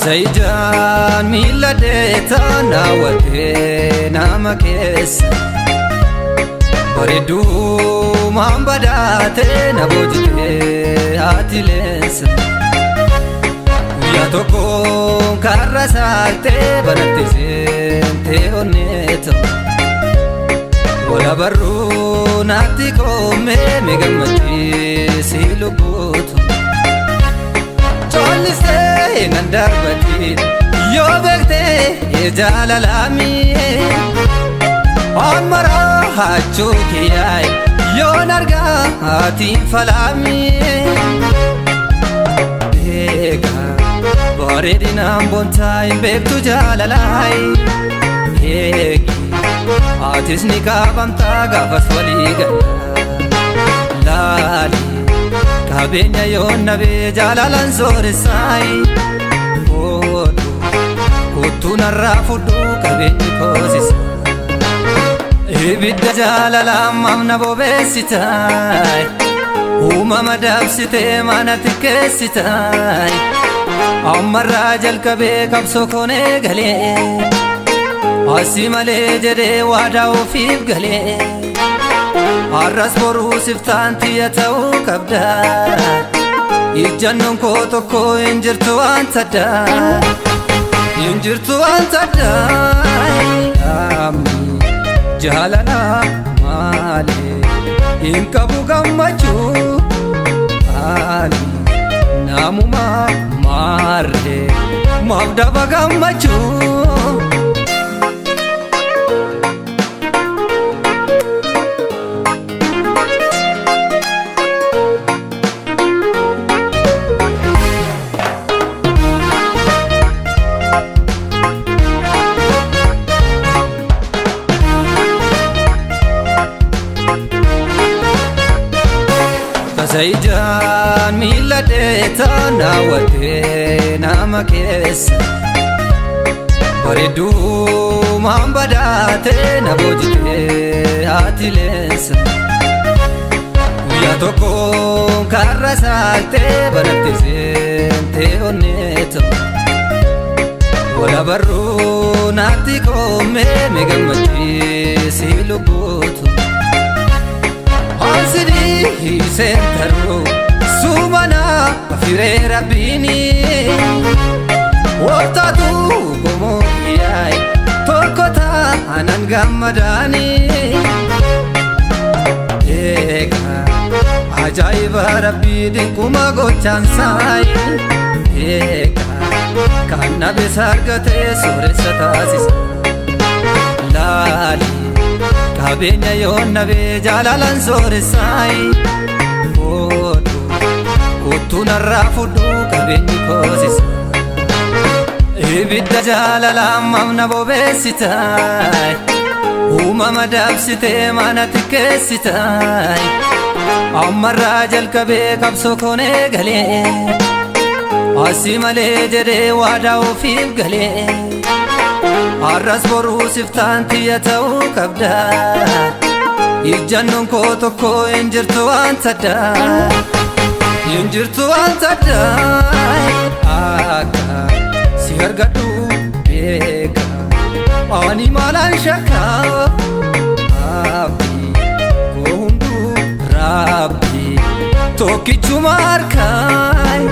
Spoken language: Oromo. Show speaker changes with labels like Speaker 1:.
Speaker 1: Zaydan miladeta nawate namakes Baridu mambadate nabojite atiles Ya toko karasakte banate sente oneto Wala barru nati kome megamati silubuto Choliste nandarbati yo bekte jalalami Amara hachukiyai yo narga ati falami Ega baredina bontai bektu jalalai Egi atis nikabamta gafas waliga Lali kabenya yonna be jalalan soresai Odu kutuna rafudu kabenyi kosisa Ibidda jalalam amna bobesitai Umama dabsite mana tikesitai Ammarra jalkabe kabso kone gale Asi male jede wada ofif gale Arras boru siftan tiyatau kabda Ijannun ko tokko injirtu antada Injirtu antada Ami jalala male Inkabu gammachu Ali namuma marre Mabdaba gammachu Zaydan miladeta nawate namakes Baridu mambadate nabojite atiles Ya toko karasakte banate sente oneto Wala barru nati kome megamati silubuto Ansidi sentaru sumana afire rabini Wotatu gomo yai tokota anan gammadani Eka ajaiba rabbi kuma gochansai Eka kanna besargate soresatasis Lali kabenya yonna be jalalan soresai Odu kutuna rafudu kabenyi kosisa Ibidda jalalam amna bobesitai Umama dabsite mana tikesitai Ammarra jalkabe kabso kone gale Asi male jede wada ofif gale Arras boru siftan tiyatau kabda Ijannun ko tokko injirtu antada Injirtu antada Akka si argadhu beeka Ani malan shakka Abdi ko hundu Rabbi tokkichuma harkai